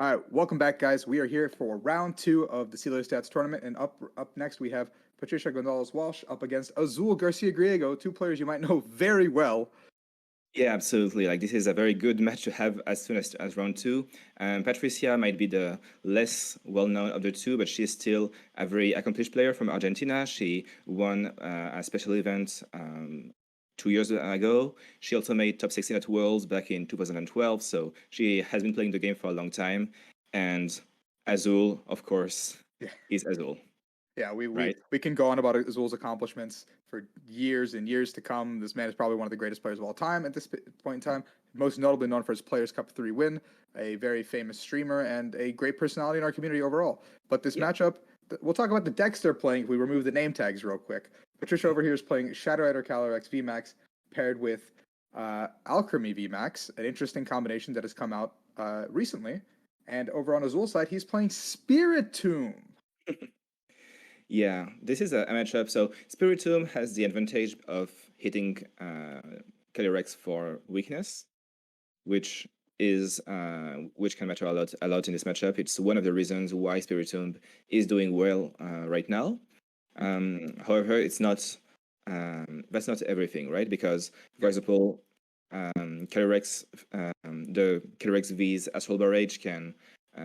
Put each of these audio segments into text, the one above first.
All right, welcome back, guys. We are here for round two of the Celiostats tournament, and up next we have Patricia Gonzalez Walsh up against Azul Garcia Griego, two players you might know very well. Yeah, absolutely. Like this is a very good match to have as soon as round two. Patricia might be the less well-known of the two, but she's still a very accomplished player from Argentina. She won a special event 2 years ago. She also made top 16 at Worlds back in 2012. So she has been playing the game for a long time. And Azul, of course, Yeah, is Azul, yeah. We we right? we can go on about Azul's accomplishments for years and years to come. This man is probably one of the greatest players of all time at this point in time. Most notably known for his Players Cup 3 win, a very famous streamer, and a great personality in our community overall. But this Yeah. matchup, we'll talk about the decks they're playing if we remove the name tags real quick. Patricia over here is playing Shadow Rider calyrex vmax paired with alcremie vmax, an interesting combination that has come out recently. And over on Azul's side, he's playing Spiritomb. Yeah, this is a matchup. So Spiritomb has the advantage of hitting calyrex for weakness, which which can matter a lot in this matchup. It's one of the reasons why Spiritomb is doing well right now. However, it's not that's not everything, right? Because, for example, calyrex, the calyrex V's Astral Barrage can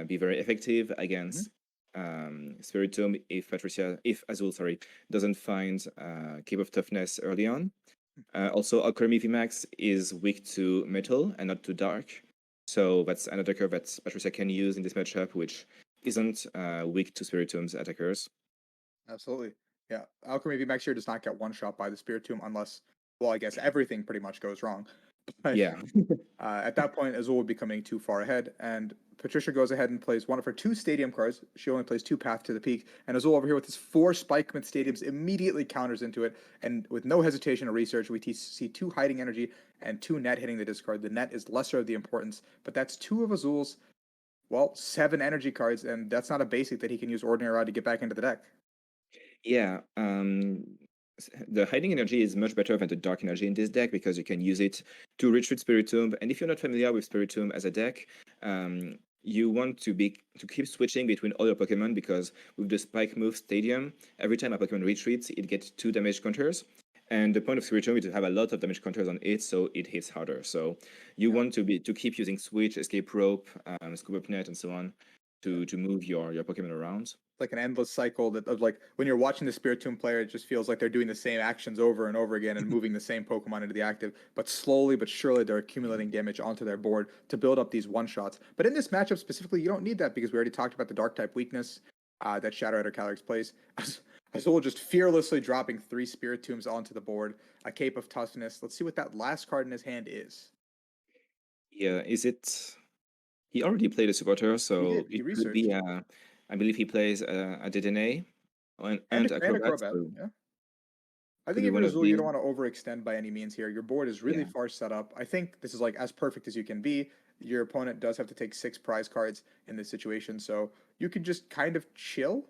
be very effective against Spiritomb if Azul, sorry, doesn't find Cape of Toughness early on. Also, alcremie VMAX is weak to metal and not to dark. So that's another curve that Patricia can use in this matchup, which isn't weak to Spiritomb's attackers. Absolutely. Yeah. Alchemy VMAX here does not get one shot by the Spiritomb unless, well, I guess everything pretty much goes wrong. But Yeah. at that point, Azul would be coming too far ahead, and Patricia goes ahead and plays one of her two stadium cards. She only plays two Path to the Peak, and Azul over here with his four Spikeman stadiums immediately counters into it, and with no hesitation or research, we see two Hiding Energy and two Net hitting the discard. The Net is lesser of the importance, but that's two of Azul's, well, seven energy cards, and that's not a basic that he can use Ordinary Rod to get back into the deck. Yeah. The hiding energy is much better than the dark energy in this deck because you can use it to retreat Spiritomb. And if you're not familiar with Spiritomb as a deck, you want to keep switching between all your Pokemon because with the Spike Move Stadium, every time a Pokemon retreats, it gets 2 damage counters. And the point of Spiritomb is to have a lot of damage counters on it, so it hits harder. So you want to keep using Switch, Escape Rope, Scoop Up Net, and so on to move your Pokemon around. Like an endless cycle that of like when you're watching the Spiritomb player, it just feels like they're doing the same actions over and over again and moving the same Pokemon into the active. But slowly but surely, they're accumulating damage onto their board to build up these one shots. But in this matchup specifically, you don't need that because we already talked about the Dark type weakness that Shadow Rider calyrex plays. Azul just fearlessly dropping three Spiritombs onto the board, a Cape of Toughness. Let's see what that last card in his hand is. Yeah, is it? He already played a supporter, He so did. He it could be. researched. I believe he plays a Dedenne and And Acrobat. Acrobat. So Yeah. I could think be if one you're of Azul, you these. don't want to overextend by any means here. Your board is really Yeah. far set up. I think this is like as perfect as you can be. Your opponent does have to take six prize cards in this situation, so you can just kind of chill,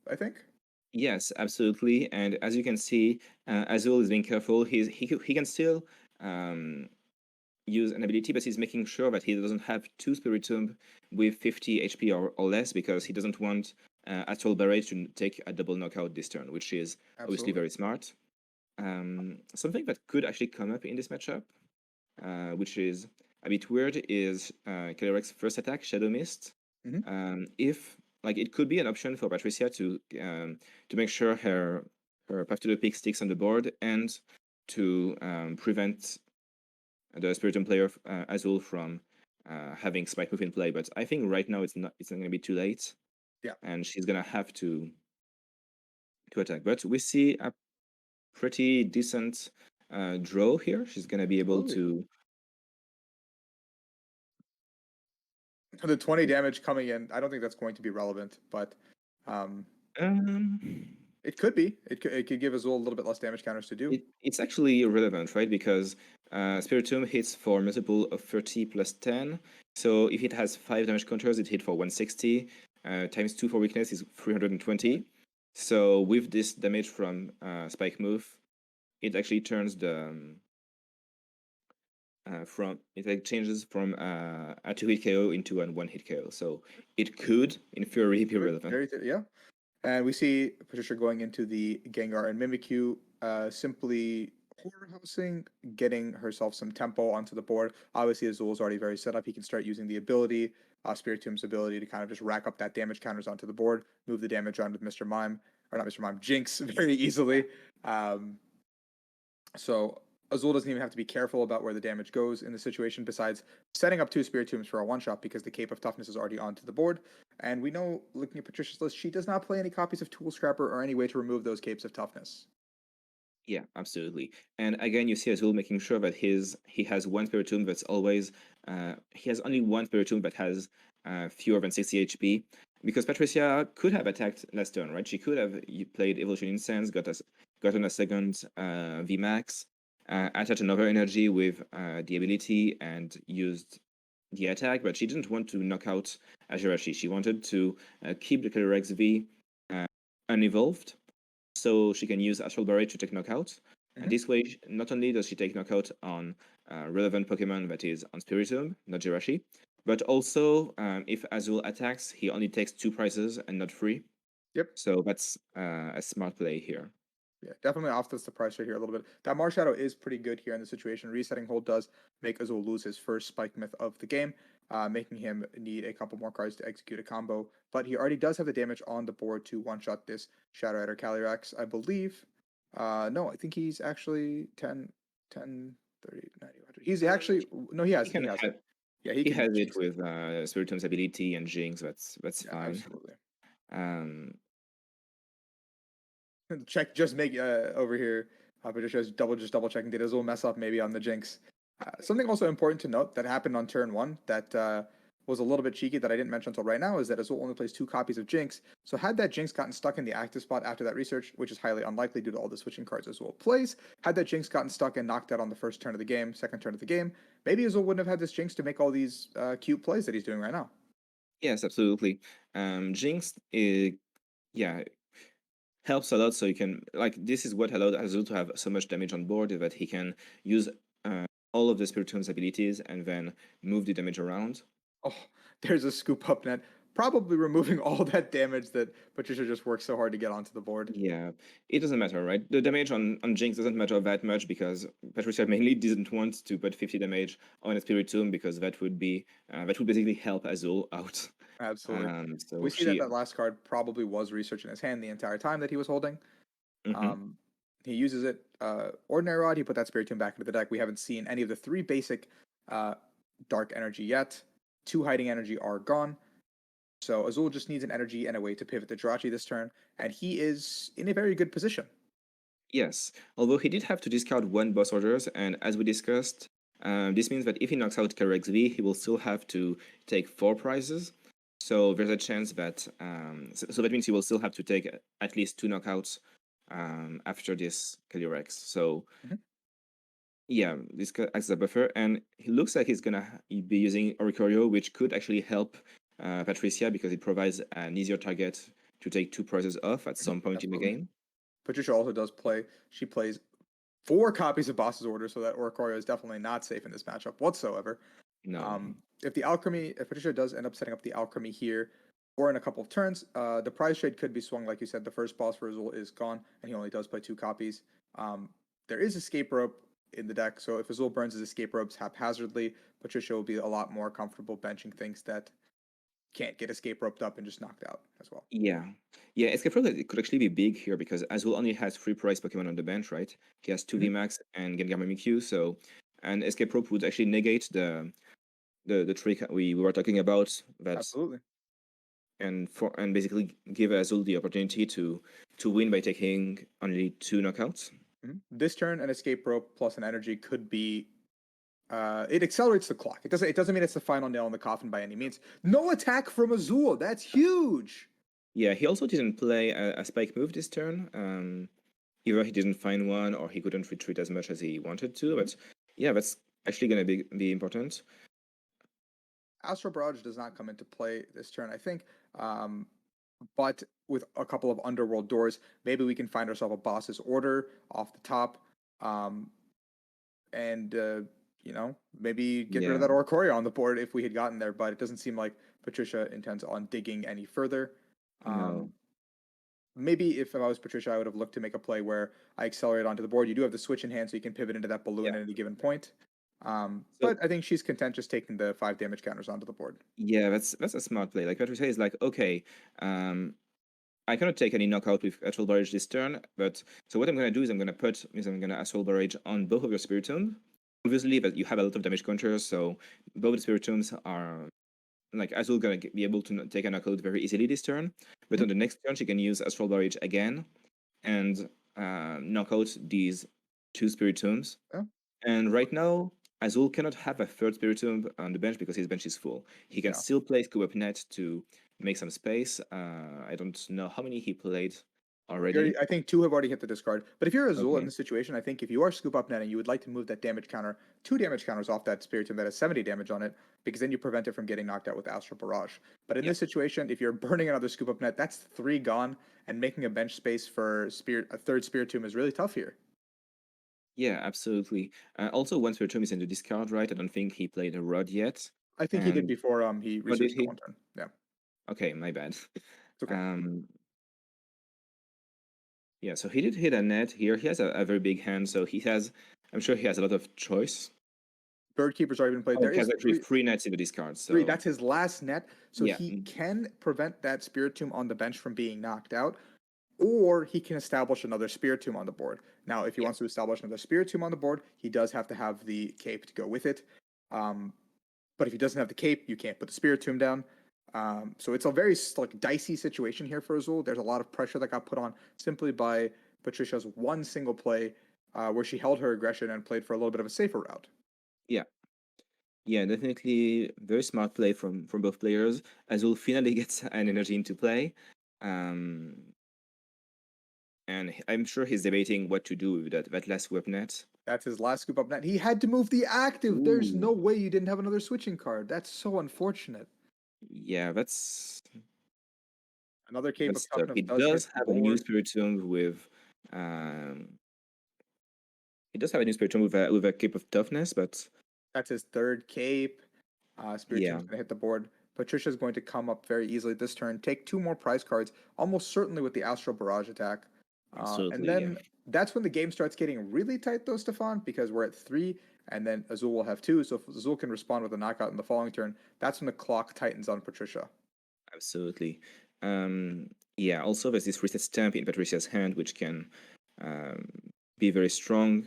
I think. Yes, absolutely. And as you can see, Azul is being careful. He can still um, use an ability, but he's making sure that he doesn't have two Spiritomb with 50 HP or less because he doesn't want Astral Barrage to take a double knockout this turn, which is obviously Absolutely. very smart. Something that could actually come up in this matchup, which is a bit weird, is Calyrex first attack, Shadow Mist. Hmm. If like it could be an option for Patricia to make sure her Path to the Peak sticks on the board and to prevent the Spiritomb player Azul from having Spike Move in play. But I think right now it's not going to be too late, Yeah. and she's gonna have to attack. But we see a pretty decent draw here. She's gonna be able Absolutely. to. The 20 damage coming in, I don't think that's going to be relevant, but um, Um, it could be. It could give Azul a little bit less damage counters to do. it's actually irrelevant, right? Because Spiritomb hits for multiple of 30 plus 10. So if it has 5 damage counters, it hit for 160. Times 2 for weakness is 320. So with this damage from Spike Move, it actually turns changes from a 2-hit KO into a 1-hit KO. So it could, in theory, be relevant. Yeah. And we see Patricia going into the Gengar and Mimikyu, simply horror housing, getting herself some tempo onto the board. Obviously, Azul's already very set up. He can start using the ability, Spiritomb's ability to kind of just rack up that damage counters onto the board, move the damage on with Mr. Mime, or not Mr. Mime, Jinx very easily. So Azul doesn't even have to be careful about where the damage goes in the situation, besides setting up 2 Spiritombs for a one-shot because the Cape of Toughness is already onto the board. And we know, looking at Patricia's list, she does not play any copies of Tool Scrapper or any way to remove those Capes of Toughness. Yeah, absolutely. And again, you see Azul making sure that he has one Spiritomb that's always he has only one Spiritomb that has fewer than 60 HP. Because Patricia could have attacked last turn, right? She could have played Evolution Incense, gotten a second vmax, attached another energy with the ability, and used the attack. But she didn't want to knock out Ajirashi. She wanted to keep the calyrex V unevolved, so she can use Astral Barrage to take knockout. And this way, not only does she take knockout on relevant Pokemon that is on Spiritomb, not Jirachi, but also if Azul attacks, he only takes 2 prizes and not 3. Yep. So that's a smart play here. Yeah, definitely off the price right here a little bit. That Marshadow is pretty good here in the situation. Resetting Hold does make Azul lose his first Spike Myth of the game, making him need a couple more cards to execute a combo. But he already does have the damage on the board to one-shot this Shadow Rider Calyrex, I believe. No, I think he's actually 10, 30, 90, 100. He's actually, no, he has it. Yeah, he has it with Spiritomb's ability and Jinx. That's fine. Absolutely. Check, just make over here. Patricia's double checking. Did Azul mess up maybe on the Jinx? Something also important to note that happened on turn 1 that was a little bit cheeky that I didn't mention until right now is that Azul only plays 2 copies of Jinx. So had that Jinx gotten stuck in the active spot after that research, which is highly unlikely due to all the switching cards Azul plays, had that Jinx gotten stuck and knocked out on the first turn of the game, second turn of the game, maybe Azul wouldn't have had this Jinx to make all these cute plays that he's doing right now. Yes, absolutely. Jinx, helps a lot, so you can, like, this is what allowed Azul to have so much damage on board, is that he can use all of the Spiritomb's abilities and then move the damage around. Oh, there's a scoop up net, probably removing all that damage that Patricia just worked so hard to get onto the board. Yeah, it doesn't matter, right? The damage on Jinx doesn't matter that much because Patricia mainly didn't want to put 50 damage on a Spiritomb because that would basically help Azul out. Absolutely. So we see that last card probably was research in his hand the entire time that he was holding. He uses it. Ordinary Rod, he put that Spiritomb back into the deck. We haven't seen any of the 3 basic Dark Energy yet. 2 Hiding Energy are gone. So Azul just needs an energy and a way to pivot to Jirachi this turn, and he is in a very good position. Yes, although he did have to discard 1 boss orders, and as we discussed, this means that if he knocks out calyrex V, he will still have to take 4 prizes. So there's a chance that so that means he will still have to take at least 2 knockouts after this calyrex. So yeah, this acts as a buffer, and he looks like he's gonna be using Oricorio, which could actually help Patricia because it provides an easier target to take 2 prizes off at some point in the game. Patricia also does play. She plays 4 copies of Boss's Order, so that Oricorio is definitely not safe in this matchup whatsoever. No. If Patricia does end up setting up the alcremie here, or in a couple of turns, the prize trade could be swung. Like you said, the first boss for Azul is gone, and he only does play 2 copies. There is Escape Rope in the deck, so if Azul burns his Escape Ropes haphazardly, Patricia will be a lot more comfortable benching things that can't get Escape Roped up and just knocked out as well. Yeah, Escape Rope could actually be big here because Azul only has 3 prize Pokemon on the bench, right? He has 2 vmax and Gengar Mimikyu, so an Escape Rope would actually negate the trick we were talking about. That absolutely. And basically give Azul the opportunity to win by taking only 2 knockouts. This turn, an Escape Rope plus an energy could be. It accelerates the clock. It doesn't mean it's the final nail in the coffin by any means. No attack from Azul. That's huge. Yeah, he also didn't play a spike move this turn. Either he didn't find one or he couldn't retreat as much as he wanted to. But yeah, that's actually going to be important. Astral Barrage does not come into play this turn, I think. But with a couple of Underworld doors, maybe we can find ourselves a Boss's Order off the top. And maybe get rid of Yeah, that Oricorio on the board if we had gotten there, but it doesn't seem like Patricia intends on digging any further. no. Maybe if I was Patricia, I would have looked to make a play where I accelerate onto the board. You do have the switch in hand, so you can pivot into that balloon Yeah. at any given point. So But I think she's content just taking the 5 damage counters onto the board. yeah, that's a smart play. Like Patricia is like, okay, I cannot take any knockout with Astral Barrage this turn, but so what I'm gonna do is I'm gonna Astral Barrage on both of your Spiritomb. Obviously, that you have a lot of damage counters, so both Spiritombs are like Azul gonna be able to take a knockout very easily this turn. But on the next turn, she can use Astral Barrage again and knock out these 2 Spiritombs. Yeah. And right now, Azul cannot have a third Spiritomb on the bench because his bench is full. He can Yeah. still play Scoop Up Net to make some space. I don't know how many he played already. I think 2 have already hit the discard. But if you're Azul in Okay. this situation, I think if you are scoop up netting, you would like to move that damage counter, 2 damage counters off that Spiritomb that has 70 damage on it, because then you prevent it from getting knocked out with Astral Barrage. But in Yeah. this situation, if you're burning another scoop up net, that's 3 gone, and making a bench space for a third Spiritomb is really tough here. Yeah, absolutely. Also, one Spiritomb is in the discard, right? I don't think he played a Rod yet. I think he did And before he oh, did researched it he? one turn. Yeah, Okay, my bad. it's okay. Um, yeah, so he did hit a net here. He has a very big hand, so I'm sure he has a lot of choice. Bird Keeper's already been played. Oh, There he has is actually 3 nets in the discard, three. so That's his last net, so yeah. he can prevent that Spiritomb on the bench from being knocked out, or he can establish another Spiritomb on the board. Now, if he Yeah. wants to establish another Spiritomb on the board, he does have to have the cape to go with it. But if he doesn't have the cape, you can't put the Spiritomb down. So it's a very like dicey situation here for Azul. There's a lot of pressure that got put on simply by Patricia's one single play, where she held her aggression and played for a little bit of a safer route. Yeah. Yeah, definitely very smart play from both players. Azul finally gets an energy into play. And I'm sure he's debating what to do with that last weaponette. That's his last scoop up net. He had to move the active. There's Ooh. no way you didn't have another switching card. That's so unfortunate. Yeah, Another Cape of that's tough. Toughness He does hit does the have a new board. Spiritomb with he does have a new Spiritomb with a Cape of Toughness, but That's his third Cape. yeah, Spiritom's going to hit the board. Patricia's going to come up very easily this turn, take 2 more prize cards, almost certainly with the Astral Barrage attack. And absolutely, yeah. then that's when the game starts getting really tight, though, Stefan, because we're at 3, and then Azul will have 2. So if Azul can respond with a knockout in the following turn, that's when the clock tightens on Patricia. Absolutely. Yeah, also there's this reset stamp in Patricia's hand, which can um, be very strong.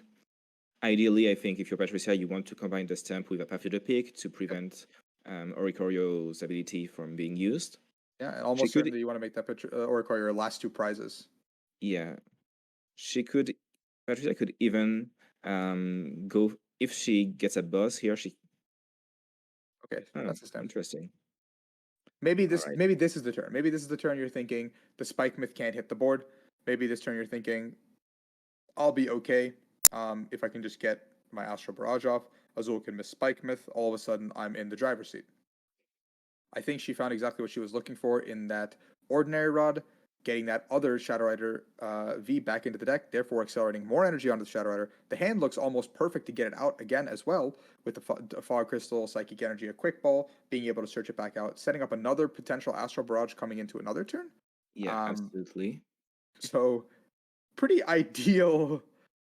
Ideally, I think if you're Patricia, you want to combine the stamp with a Path to the Peak to prevent Oricorio's ability from being used. Yeah, and She almost could, certainly you want to make that Oracle your last 2 prizes. yeah, she could, Patricia could even go, if she gets a boss here, Okay, oh, that's the stamp. interesting. Maybe All this right. maybe this is the turn. Maybe this is the turn you're thinking the Spike Myth can't hit the board. Maybe this turn you're thinking I'll be okay if I can just get my Astral Barrage off. Azul can miss Spike Myth. All of a sudden, I'm in the driver's seat. I think she found exactly what she was looking for in that Ordinary Rod, getting that other Shadow Rider V back into the deck, therefore accelerating more energy onto the Shadow Rider. The hand looks almost perfect to get it out again as well, with the Fog Crystal, Psychic Energy, a Quick Ball, being able to search it back out, setting up another potential Astral Barrage coming into another turn. Yeah, Um, absolutely. so pretty ideal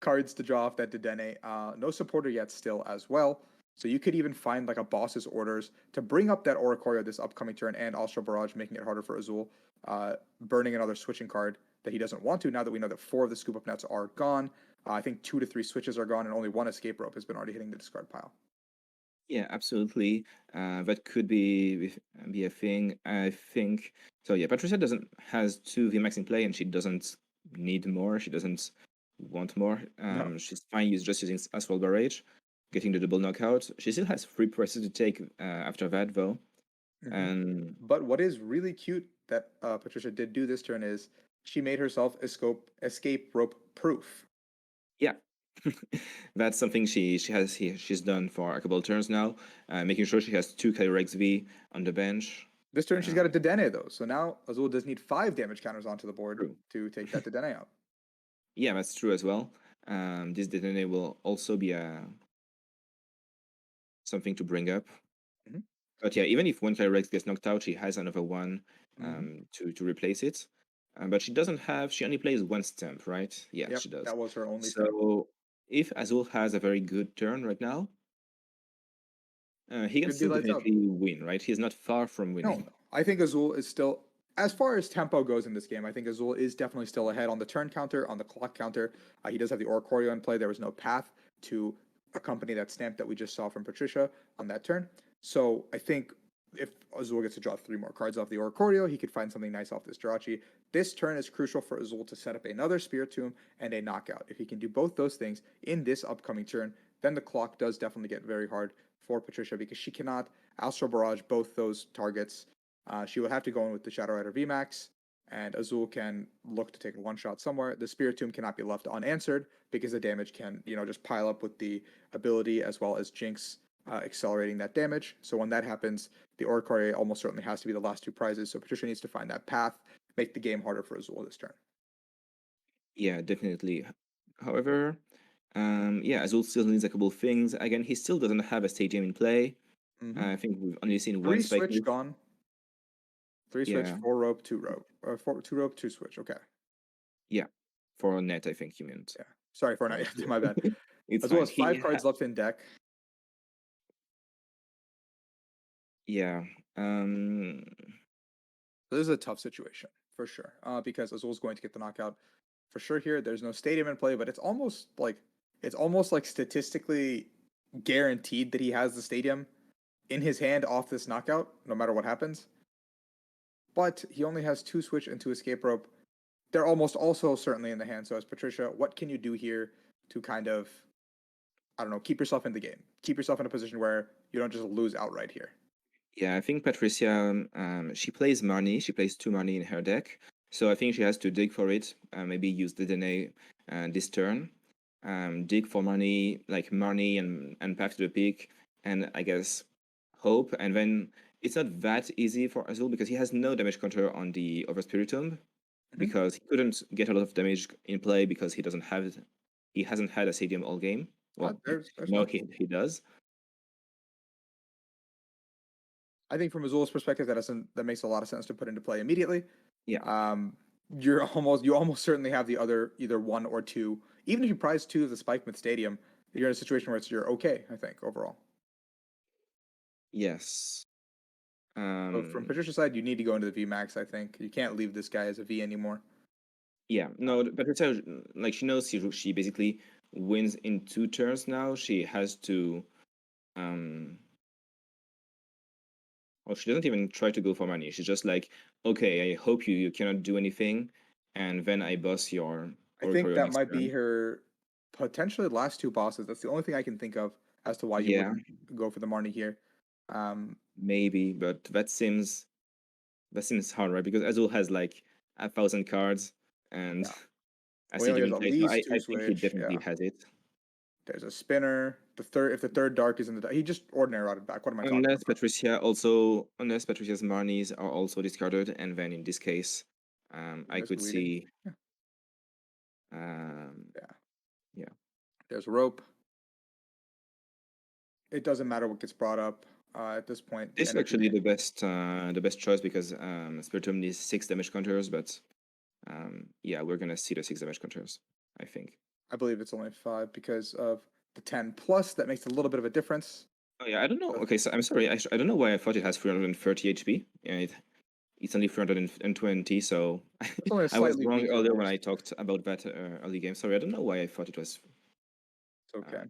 cards to draw off that Dedenne. No supporter yet still as well. So you could even find like a boss's orders to bring up that Oricorio this upcoming turn and Astral Barrage, making it harder for Azul. Burning another switching card that he doesn't want to now that we know that 4 of the scoop up nets are gone. I think 2 to 3 switches are gone and only 1 escape rope has been already hitting the discard pile. Yeah, absolutely. That could be a thing. I think so. Yeah, Patricia doesn't has 2 VMAX in play, and she doesn't need more. She doesn't want more. No. She's fine just using Asphalt Barrage, getting the double knockout. She still has 3 presses to take after that, though. Mm-hmm. And But what is really cute that Patricia did do this turn is she made herself escape rope proof. yeah, that's something she's done for a couple of turns now, making sure she has 2 calyrex V on the bench. This turn she's got a Dedenne though, so now Azul does need 5 damage counters onto the board True. to take that Dedenne out. Yeah, that's true as well. This Dedenne will also be something to bring up. Mhm. But yeah, even if one calyrex gets knocked out, she has another one Mhm. to replace it. But she doesn't have. She only plays one stamp, right? Yeah, Yep, she does. that was her only stamp. So if Azul has a very good turn right now, he can Could be still lights out. definitely win, right? He's not far from No, winning. no. I think Azul is still, as far as tempo goes in this game, I think Azul is definitely still ahead on the turn counter, on the clock counter. He does have the Oricorio in play. There was no path to accompany that stamp that we just saw from Patricia on that turn. So I think if Azul gets to draw 3 more cards off the Oricorio, he could find something nice off this Jirachi. This turn is crucial for Azul to set up another Spiritomb and a knockout. If he can do both those things in this upcoming turn, then the clock does definitely get very hard for Patricia because she cannot Astral Barrage both those targets. She would have to go in with the Shadow Rider VMAX, and Azul can look to take a one shot somewhere. The Spiritomb cannot be left unanswered because the damage can, just pile up with the ability as well as Jinx accelerating that damage. So when that happens, the Oricorio almost certainly has to be the last 2 prizes. So Patricia needs to find that path, make the game harder for Azul this turn. Yeah, definitely. However, yeah, Azul still needs a couple of things. Again, he still doesn't have a stadium in play. Mm-hmm. I think we've only seen 3 one spike switch move. gone. 3 switch, Yeah, 4 rope, 2 rope. 2 rope, 2 switch. Okay. yeah. For net, I think you meant. Yeah. Sorry for not. Or My bad. it's Azul fine. has 5 cards left in deck. Yeah. So this is a tough situation for sure, because Azul's going to get the knockout for sure here. There's no stadium in play, but it's almost like statistically guaranteed that he has the stadium in his hand off this knockout, no matter what happens. But he only has 2 switch and 2 escape rope. They're almost also certainly in the hand. So as Patricia, what can you do here to kind of, I don't know, keep yourself in the game, keep yourself in a position where you don't just lose outright here? Yeah, I think Patricia, she plays Marnie. She plays 2 Marnie in her deck. So I think she has to dig for it. Maybe use the DNA this turn. Dig for Marnie, like Marnie and Path to the Peak. And I guess hope. And then it's not that easy for Azul because he has no damage counter on the Over Spiritomb. Mhm. Because he couldn't get a lot of damage in play because he doesn't have it. He hasn't had a stadium all game. Well, There's no, one. he does. I think from Azul's perspective, that makes a lot of sense to put into play immediately. Yeah. You almost certainly have the other either 1 or 2. Even if you prize 2 of the Spikemouth Stadium, you're in a situation where you're okay. I think overall. Yes. So from Patricia's side, you need to go into the VMAX. I think you can't leave this guy as a V anymore. Yeah, no, but it's like she knows she basically wins in 2 turns now. She has to or she doesn't even try to go for money. She's just like, okay, I hope you cannot do anything, and then I boss your I think Oricorio that next might be turn. her potentially last 2 bosses. That's the only thing I can think of as to why you Yeah, wouldn't go for the Marnie here. maybe, but that seems hard, right? Because Azul has like 1,000 cards and Yeah. a Well, he only stadium has in at play, so least I 2 think he switch. definitely Yeah. has it. There's a spinner. If the third dark is in the, he just ordinary routed back. What am I talking about? Unless Patricia's Marnies are also discarded, and then in this case, I There's could weeding. see, Yeah. yeah. Yeah. There's rope. It doesn't matter what gets brought up at this point. The This is energy. actually the best choice because Spiritomb needs 6 damage counters, but yeah, we're gonna see the 6 damage counters, I think. I believe it's only 5 because of the 10 plus. That makes a little bit of a difference. Oh yeah, I don't know. Okay, so I'm sorry, I don't know why I thought it has 330 HP. Yeah, it's only 320, so It's only a I was slightly wrong weaker earlier when verse. I talked about that early game. Sorry, I don't know why I thought it was It's okay.